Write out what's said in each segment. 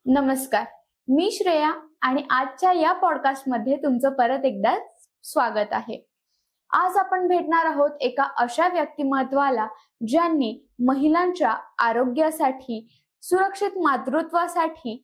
नमस्कार, मी श्रेया आणि आजच्या या पॉडकास्टमध्ये तुमचं परत एकदा स्वागत आहे. आज आपण भेटणार आहोत एका अशा व्यक्तिमत्वाला ज्यांनी महिलांच्या आरोग्यासाठी, सुरक्षित मातृत्वासाठी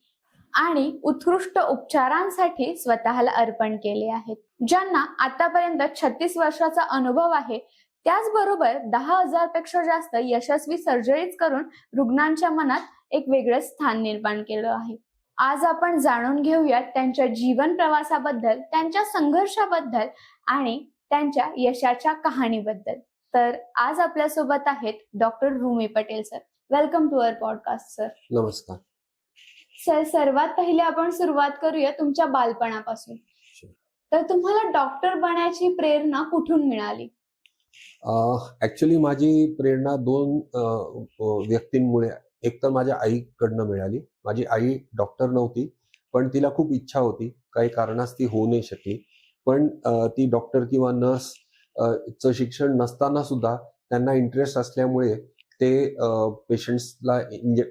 आणि उत्कृष्ट उपचारांसाठी स्वतःला अर्पण केले आहेत. ज्यांना आतापर्यंत 36 वर्षाचा अनुभव आहे, त्याचबरोबर 10,000 पेक्षा जास्त यशस्वी सर्जरीज करून रुग्णांच्या मनात एक वेगळं स्थान निर्माण केलं आहे. आज आपण जाणून घेऊयात त्यांच्या जीवन प्रवासाबद्दल, त्यांच्या संघर्षाबद्दल आणि त्यांच्या यशाच्या कहाणीबद्दल. तर आज आपल्यासोबत आहेत doctor Rumi Patel sir. Welcome to our podcast sir. नमस्कार सर, सर्वात पहिले आपण सुरुवात करूया तुमच्या बालपणापासून. तर तुम्हाला डॉक्टर बनायची प्रेरणा कुठून मिळाली? ऍक्च्युली माझी प्रेरणा दोन व्यक्तींमुळे, एक तर माझ्या आईकडनं मिळाली. माझी आई डॉक्टर नव्हती, पण तिला खूप इच्छा होती. काही कारणास ती होऊ नाही शकली, पण ती डॉक्टर किंवा नर्स चं शिक्षण नसताना सुद्धा त्यांना इंटरेस्ट असल्यामुळे ते पेशंट्सला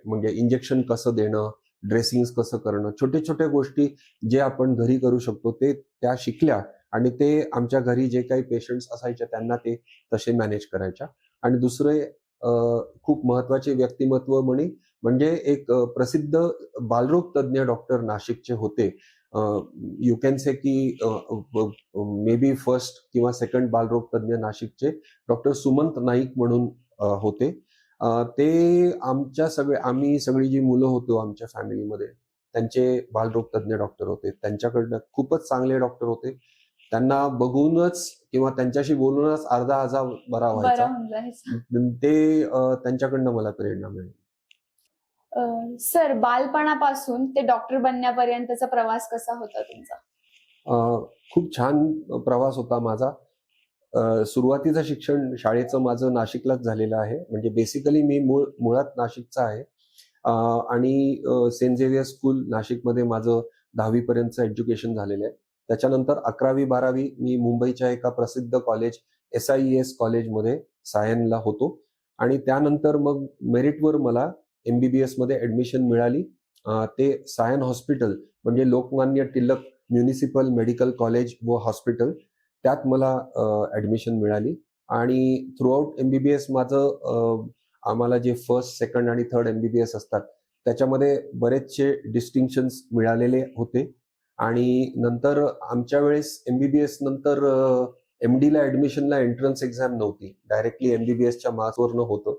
म्हणजे इंजेक्शन कसं देणं, ड्रेसिंग कसं करणं, छोटे छोट्या गोष्टी जे आपण घरी करू शकतो ते त्या शिकल्या आणि ते आमच्या घरी जे काही पेशंट्स असायचे त्यांना ते तसे मॅनेज करायच्या. आणि दुसरे खूप महत्वाचे व्यक्तिमत्व म्हणजे एक प्रसिद्ध बालरोग तज्ज्ञ डॉक्टर नाशिकचे होते. यू कॅन से की मे बी फर्स्ट किंवा सेकंड बालरोग तज्ज्ञ नाशिकचे डॉक्टर सुमंत नाईक म्हणून होते. ते आम्ही सगळी जी मुलं होतो आमच्या फॅमिलीमध्ये त्यांचे बालरोग तज्ज्ञ डॉक्टर होते. त्यांच्याकडनं खूपच चांगले डॉक्टर होते. त्यांना बघूनच किंवा त्यांच्याशी बोलूनच अर्धा हजार बरा व्हायचा. ते त्यांच्याकडनं मला प्रेरणा मिळाली. सर, बालपणापासून ते डॉक्टर बनण्यापर्यंतचा प्रवास कसा होता तुमचा? खूप छान प्रवास होता माझा. सुरुवातीचं शिक्षण शाळेचं माझं नाशिकलाच झालेलं आहे. म्हणजे बेसिकली मी मुळात नाशिकचा आहे आणि सेंट झेवियर स्कूल नाशिकमध्ये माझं 10वी पर्यंतचं एज्युकेशन झालेलं आहे. त्याच्यानंतर 11वी-12वी मी मुंबईच्या एका प्रसिद्ध कॉलेज SIES कॉलेजमध्ये सायनला होतो आणि त्यानंतर मग मेरिटवर मला MBBS मध्ये ऍडमिशन मिळाली. ते सायन हॉस्पिटल म्हणजे Lokmanya Tilak municipal medical college व हॉस्पिटल, त्यात मला ऍडमिशन मिळाली. आणि थ्रूआउट MBBS माझं आम्हाला जे फर्स्ट, सेकंड आणि थर्ड MBBS असतात त्याच्यामध्ये बरेचसे डिस्टिंक्शन्स मिळालेले होते. आणि नंतर आमच्या वेळेस MBBS नंतर MD ला ऍडमिशनला एंट्रन्स एक्झाम नव्हती, डायरेक्टली MBBSच्या मार्क्सवरनं होतं.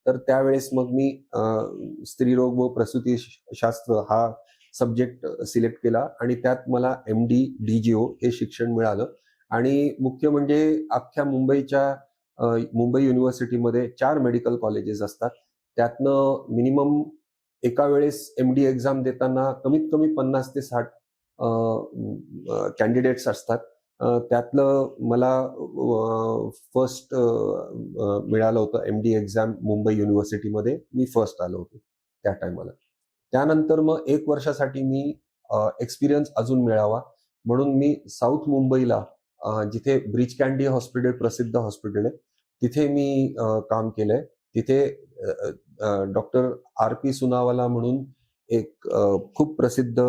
तर त्यावेळेस मग मी स्त्रीरोग व प्रसूती शास्त्र हा सब्जेक्ट सिलेक्ट केला आणि त्यात मला MD DGO हे शिक्षण मिळालं. आणि मुख्य म्हणजे अख्ख्या मुंबई युनिव्हर्सिटीमध्ये 4 मेडिकल कॉलेजेस असतात. त्यातनं मिनिमम एका वेळेस MD एक्झाम देताना कमीत कमी 50 ते 60 कॅन्डिडेट्स असतात. त्यातलं मला फर्स्ट मिळालं होतं MD एक्झाम मुंबई युनिव्हर्सिटीमध्ये. मी फर्स्ट आलो होतो त्या टायमाला. त्यानंतर मग 1 वर्षासाठी मी एक्सपिरियन्स अजून मिळावा म्हणून मी साऊथ मुंबईला जिथे ब्रिज कँडी हॉस्पिटल प्रसिद्ध हॉस्पिटल आहे तिथे मी काम केलंय. तिथे डॉक्टर RP सुनावाला म्हणून एक खूप प्रसिद्ध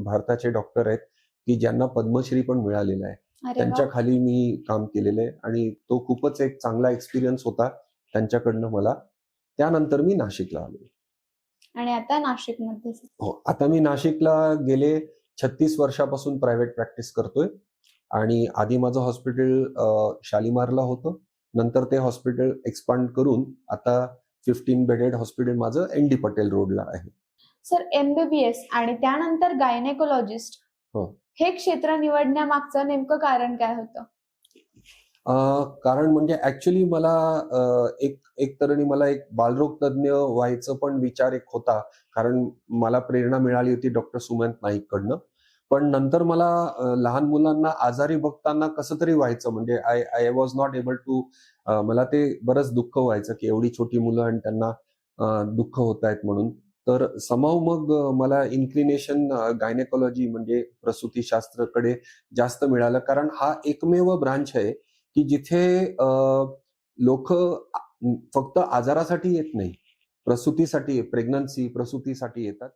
भारताचे डॉक्टर आहेत की ज्यांना पद्मश्री पण मिळालेला आहे. त्यांच्या खाली मी काम केलेलं आहे आणि तो खूपच एक चांगला एक्सपिरियन्स होता त्यांच्याकडनं मला. त्यानंतर मी नाशिकला आलो. आणि आता नाशिकमध्ये? हो, आता मी नाशिकला गेले 36 वर्षापासून प्रायव्हेट प्रॅक्टिस करतोय. आणि आधी माझं हॉस्पिटल शालिमारला होतं. नंतर ते हॉस्पिटल एक्सपांड करून आता 15 बेडेड हॉस्पिटल माझं ND पटेल रोडला आहे. सर, MBBS आणि त्यानंतर गायनेकोलॉजिस्ट हे क्षेत्र निवडण्यामागचं नेमकं कारण काय होतं? कारण म्हणजे ऍक्च्युली मला एक तऱ्हेने मला एक बालरोग तज्ज्ञ व्हायचं पण विचार एक होता, कारण मला प्रेरणा मिळाली होती डॉक्टर सुमंत नाईककडनं. पण नंतर मला लहान मुलांना आजारी बघताना कसं तरी व्हायचं, म्हणजे I was not able to, मला ते बरंच दुःख व्हायचं की एवढी छोटी मुलं आणि त्यांना दुःख होत आहेत म्हणून. तर समाव मग मला इन्क्लिनेशन गायनेकॉलॉजी म्हणजे प्रसूतीशास्त्राकडे जास्त मिळालं, कारण हा एकमेव ब्रांच आहे की जिथे लोक फक्त आजारासाठी येत नाही, प्रसूतीसाठी, प्रेग्नन्सी प्रसूतीसाठी येतात.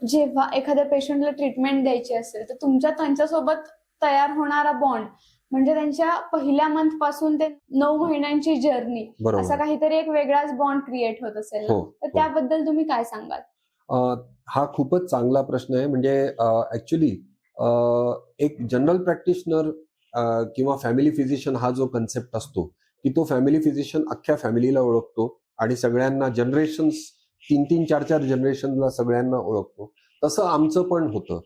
जेव्हा एखाद्या पेशंटला ट्रीटमेंट द्यायची असेल तर त्यांच्यासोबत तयार होणारा बॉन्ड म्हणजे त्यांच्या पहिल्या मंथ पासून ते 9 महिन्यांची जर्नी असा बरोबर. काहीतरी एक वेगळाच बॉन्ड क्रिएट होत असेल ना, हो, तर हो. त्याबद्दल तुम्ही काय सांगाल? हा खूपच चांगला प्रश्न आहे. म्हणजे ॲक्चुअली एक जनरल प्रॅक्टिशनर किंवा फॅमिली फिजिशियन हा जो कन्सेप्ट असतो, की तो फॅमिली फिजिशियन अख्ख्या फॅमिलीला ओळखतो आणि सगळ्यांना जनरेशन्स 3-3, 4-4 जनरेशनला सगळ्यांना ओळखतो. तसं आमचं पण होतं.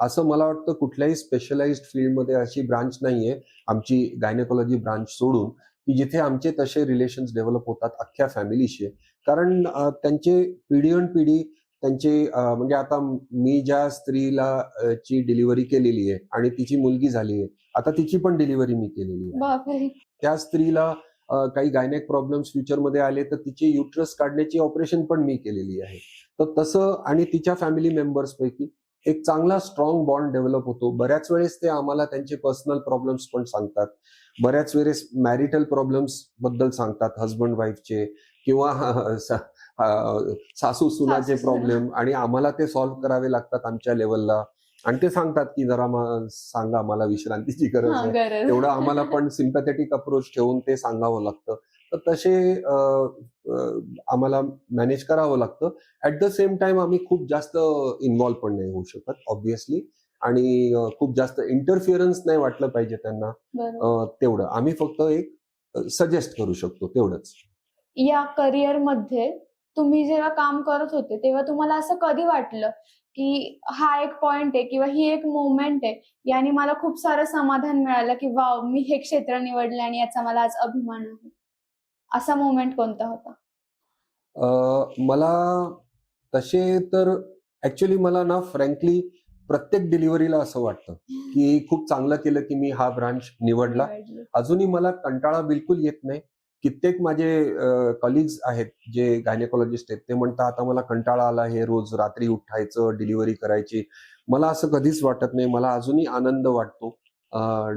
असं मला वाटतं कुठल्याही स्पेशलाइज्ड फील्डमध्ये अशी ब्रांच नाहीये, आमची गायनेकॉलॉजी ब्रांच सोडून, की जिथे आमचे तसे रिलेशन्स डेव्हलप होतात अख्ख्या फॅमिलीशी. कारण त्यांचे पिढी त्यांचे म्हणजे आता मी ज्या स्त्रीला ची डिलिव्हरी केलेली आहे आणि तिची मुलगी झाली आहे. आता तिची पण डिलिव्हरी मी केलेली आहे. बापरे! त्या स्त्रीला काही गायनेक प्रॉब्लेम्स फ्युचरमध्ये आले तर तिचे युटरस काढण्याची ऑपरेशन पण मी केलेली आहे. तर तसं आणि तिच्या फॅमिली मेंबर्सपैकी एक चांगला स्ट्रॉंग बॉन्ड डेव्हलप होतो. बऱ्याच वेळेस ते आम्हाला त्यांचे पर्सनल प्रॉब्लेम्स पण सांगतात. बऱ्याच वेळेस मॅरिटल प्रॉब्लेम्स बद्दल सांगतात हसबंड वाईफचे किंवा सासू-सुनाचे सासू-सुना. प्रॉब्लेम आणि आम्हाला ते सॉल्व्ह करावे लागतात आमच्या लेव्हलला आणि ते सांगतात, की "जरा सांगा मला विश्रांतीची गरज हां, आहे." गरज. तेवढं आम्हाला पण सिम्पॅथेटिक अप्रोच ठेवून ते सांगावं लागतं. तर तसे आम्हाला मॅनेज करावं लागतं. ॲट द सेम टाईम आम्ही खूप जास्त इन्व्हॉल्व पण नाही होऊ शकत ऑब्व्हियसली आणि खूप जास्त इंटरफिअरन्स नाही वाटलं पाहिजे त्यांना. बरोबर. तेवढं. आम्ही फक्त एक सजेस्ट करू शकतो तेवढंच. या करिअरमध्ये तुम्ही जेव्हा काम करत होते, तेव्हा तुम्हाला असं कधी वाटलं, की हा एक पॉइंट आहे किंवा ही एक मोमेंट आहे, याने मला खूप सारं समाधान मिळालं, की वॉव! मी हे क्षेत्र निवडलं आणि याचा मला आज अभिमान आहे. असा मोमेंट कोणता होता? मला तसे तर ॲक्चुअली मला ना फ्रँकली प्रत्येक डिलिव्हरीला असं वाटतं, की खूप चांगलं केलं, की मी हा ब्रांच निवडला. निवडली. अजूनही मला कंटाळा बिलकुल येत नाही. कित्येक माझे कलीग्स आहेत जे गायनेकॉलॉजिस्ट आहेत. ते म्हणतात, "आता मला कंटाळा आला हे रोज रात्री उठायचं, डिलिव्हरी करायची." मला असं कधीच वाटत नाही. मला अजूनही आनंद वाटतो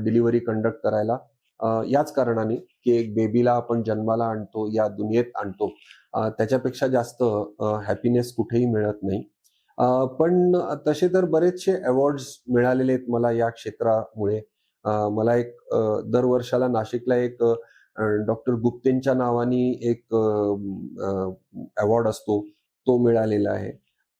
डिलिव्हरी कंडक्ट करायला. याच कारणाने, की एक बेबीला आपण जन्माला आणतो, या दुनियेत आणतो. त्याच्यापेक्षा जास्त हॅपीनेस कुठेही मिळत नाही. पण तसे तर बरेचसे अवॉर्ड्स मिळालेले आहेत मला या क्षेत्रामुळे. मला एक दर वर्षाला नाशिकला एक डॉक्टर गुप्तेंच्या नावाने एक अवॉर्ड असतो, तो मिळालेला आहे.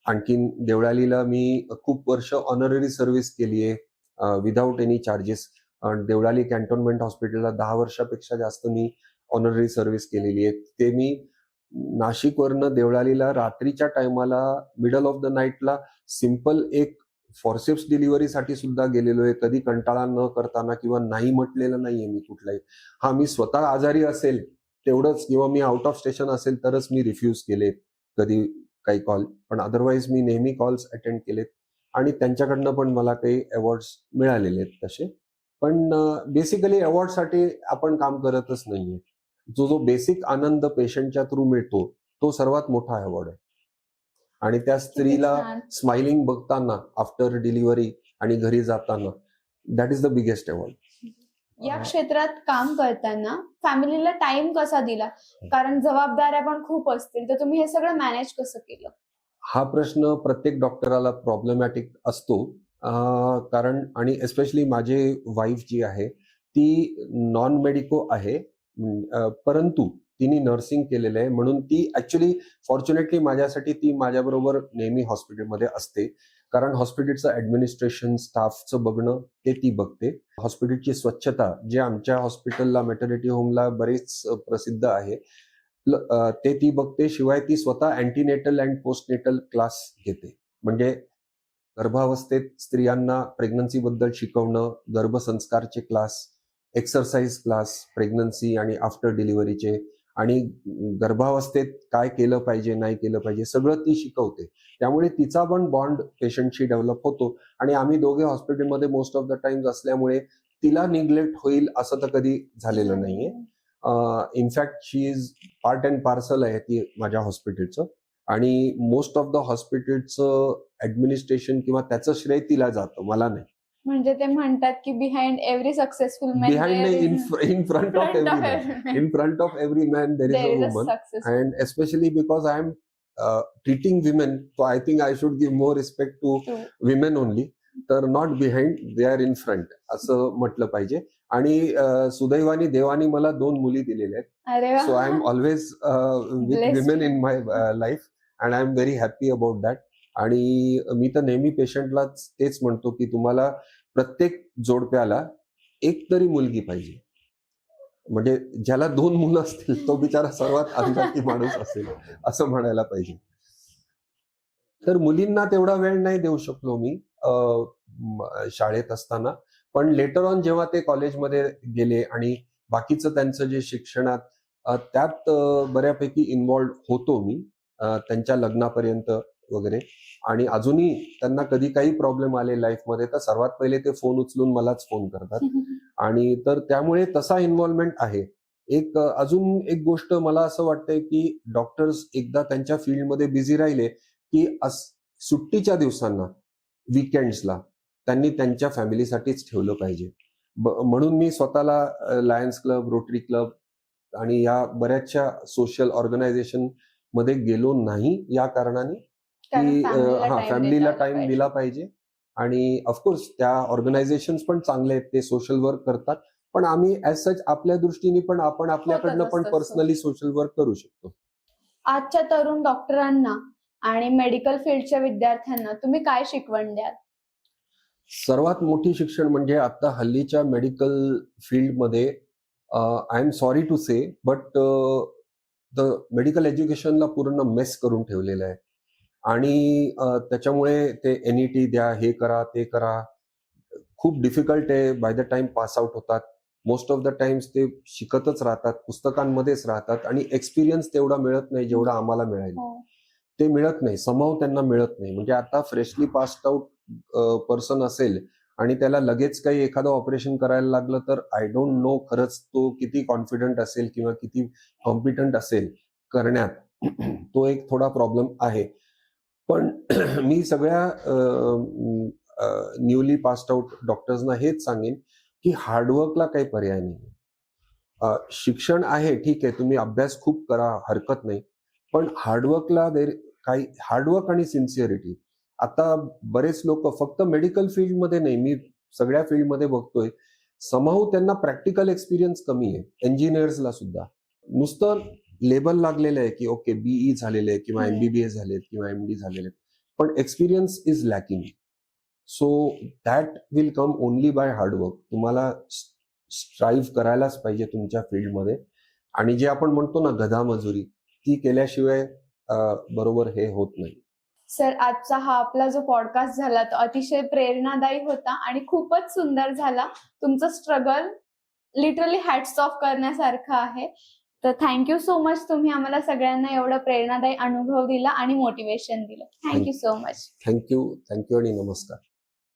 आणखीन देवळालीला मी खूप वर्ष ऑनररी सर्व्हिस केली आहे without any charges. Deolali cantonment हॉस्पिटलला 10 वर्षापेक्षा जास्त मी ऑनररी सर्व्हिस केलेली आहे. ते मी नाशिकवरनं देवळालीला रात्रीच्या टायमाला मिडल ऑफ द नाईटला सिंपल एक फॉरसेप्स डिलिव्हरीसाठी सुद्धा गेलेलो आहे. कधी कंटाळा न करताना किंवा नाही म्हटलेलं नाहीये मी कुठलाही. हां, मी स्वतः आजारी असेल तेवढंच किंवा मी आउट ऑफ स्टेशन असेल तरच मी रिफ्यूज केले कधी काही कॉल. पण अदरवाईज मी नेहमी कॉल्स अटेंड केलेत आणि त्यांच्याकडनं पण मला काही अवॉर्ड्स मिळालेले आहेत तसे. पण बेसिकली अवॉर्डसाठी आपण काम करतच नाहीये. जो बेसिक आनंद पेशंटच्या थ्रू मिळतो, तो सर्वात मोठा अवॉर्ड आहे. आणि त्या किती स्त्रीला छान. स्माइलिंग बघताना आफ्टर डिलिव्हरी आणि घरी जाताना that is the biggest award. या क्षेत्रात काम करताना फॅमिलीला टाइम कसा दिला? कारण जबाबदाऱ्या पण खूप असतील, तर तुम्ही हे सगळं मॅनेज कसं केलं? हा प्रश्न प्रत्येक डॉक्टराला प्रॉब्लेमॅटिक असतो. कारण आणि एस्पेशली माझी वाईफ जी आहे, ती नॉन मेडिको आहे. परंतु तिने नर्सिंग केलेलं आहे म्हणून ती ॲक्चुअली फॉर्च्युनेटली माझ्यासाठी ती माझ्याबरोबर नेहमी हॉस्पिटलमध्ये असते. कारण हॉस्पिटलचं ॲडमिनिस्ट्रेशन, स्टाफचं बघणं ते ती बघते. हॉस्पिटलची स्वच्छता जे आमच्या हॉस्पिटलला, मॅटर्निटी होमला बरेच प्रसिद्ध आहे. ते ती बघते. शिवाय ती स्वतः अँटीनेटल अँड पोस्टनेटल क्लास घेते. म्हणजे गर्भावस्थेत स्त्रियांना प्रेग्नन्सीबद्दल शिकवणं, गर्भसंस्कारचे क्लास, एक्सरसाइज क्लास, प्रेग्नन्सी आणि आफ्टर डिलिव्हरीचे आणि गर्भावस्थेत काय केलं पाहिजे, नाही केलं पाहिजे, सगळं ती शिकवते. त्यामुळे तिचा पण बॉन्ड पेशंटशी डेव्हलप होतो आणि आम्ही दोघे हॉस्पिटलमध्ये मोस्ट ऑफ द टाईम्स असल्यामुळे तिला निग्लेक्ट होईल असं तर कधी झालेलं नाहीये. In fact she is part and parcel आहे ती माझ्या हॉस्पिटलचं आणि मोस्ट ऑफ द हॉस्पिटलचं ॲडमिनिस्ट्रेशन किंवा त्याचं श्रेय तिला जातं, मला नाही. म्हणजे ते म्हणतात, की behind every successful man behind there नाही, is in front of front every of man. Every man In front of every man there is there a is a woman, successful. and especially because I am treating women, तो I think I should give more respect to women only. तर not behind, they are in front असं म्हटलं पाहिजे. आणि सुदैवाने देवाने मला 2 मुली दिलेल्या आहेत. अरे सो आय एम वा, always with Blessed women you. In my life and I am very happy about that. आणि मी तर नेहमी पेशंटलाच तेच म्हणतो की तुम्हाला प्रत्येक जोडप्याला एक तरी मुलगी पाहिजे. म्हणजे ज्याला 2 मुलं असतील तो बिचारा सर्वात अनलकी माणूस असेल असं म्हणायला पाहिजे. तर मुलींना तेवढा वेळ नाही देऊ शकलो मी शाळेत असताना. पण लेटर ऑन जेव्हा ते कॉलेजमध्ये गेले आणि बाकीचं त्यांचं जे शिक्षणात त्यात बऱ्यापैकी इन्व्हॉल्व होतो मी त्यांच्या लग्नापर्यंत वगैरे. आणि अजूनही त्यांना कधी काही प्रॉब्लेम आले लाईफमध्ये तर सर्वात पहिले ते फोन उचलून मलाच फोन करतात. आणि तर त्यामुळे तसा इन्व्हॉल्वमेंट आहे. अजून एक गोष्ट मला असं वाटतंय की डॉक्टर्स एकदा त्यांच्या फील्डमध्ये बिझी राहिले की सुट्टीच्या दिवसांना, वीकेंड्सला त्यांनी त्यांच्या फॅमिलीसाठीच ठेवलं पाहिजे. म्हणून मी स्वतःला लायन्स क्लब, रोटरी क्लब आणि या बऱ्याचशा सोशल ऑर्गनायझेशन मध्ये गेलो नाही या कारणाने की फॅमिलीला टाइम दिला पाहिजे. आणि ऑफकोर्स त्या ऑर्गनायझेशन पण चांगले आहेत, ते सोशल वर्क करतात. पण आम्ही ऍज सच आपल्या दृष्टीने पण आपण आपल्याकडनं पण पर्सनली सोशल वर्क करू शकतो. आजच्या तरुण डॉक्टरांना आणि मेडिकल फील्डच्या विद्यार्थ्यांना तुम्ही काय शिकवण द्याल? सर्वात मोठी शिक्षण म्हणजे आता हल्लीच्या मेडिकल फील्डमध्ये I am sorry to say but the medical एज्युकेशनला पूर्ण मेस करून ठेवलेलं आहे. आणि त्याच्यामुळे ते NET द्या, हे करा, ते करा. खूप डिफिकल्ट आहे. By the time pass out होतात मोस्ट ऑफ द टाइम्स ते शिकतच राहतात, पुस्तकांमध्येच राहतात आणि एक्सपिरियन्स तेवढा मिळत नाही जेवढा आम्हाला मिळायला. ते मिळत नाही, समाव त्यांना मिळत नाही. म्हणजे आता फ्रेशली पास्ड आउट पर्सन असेल आणि त्याला लगेच काही एखादं ऑपरेशन करायला लागलं तर आय डोंट नो खरंच तो किती कॉन्फिडंट असेल किंवा किती कॉम्पिटंट असेल करण्यात. तो एक थोडा प्रॉब्लेम आहे. पण मी सगळ्या न्यूली पास्ड आउट डॉक्टर्सना हेच सांगेन की हार्डवर्कला काही पर्याय नाही. शिक्षण आहे, ठीक आहे, तुम्ही अभ्यास खूप करा, हरकत नाही. पण हार्डवर्कला काही हार्डवर्क आणि सिन्सिअरिटी. आता बरेच लोक फक्त मेडिकल फील्डमध्ये नाही, मी सगळ्या फील्डमध्ये बघतोय, समाव त्यांना प्रॅक्टिकल एक्सपिरियन्स कमी आहे. इंजिनियर्सला सुद्धा नुसतं लेबल लागलेलं आहे की ओके BE झालेले आहे किंवा MBBS झालेत किंवा MD झालेले, पण experience is lacking. So that will come only by hard work. तुम्हाला स्ट्राईव्ह करायलाच पाहिजे तुमच्या फील्डमध्ये. आणि जे आपण म्हणतो ना गधा मजुरी, ती केल्याशिवाय बरोबर हे होत नाही. सर, आजचा हा आपला जो पॉडकास्ट झाला तो अतिशय प्रेरणादायी होता आणि खूपच सुंदर झाला. तुमचं स्ट्रगल लिटरली हॅट्स ऑफ करण्यासारखं आहे. तर थँक्यू सो मच, तुम्ही आम्हाला सगळ्यांना एवढा प्रेरणादायी अनुभव दिला आणि मोटिवेशन दिलं. Thank you so much. थँक्यू आणि नमस्कार.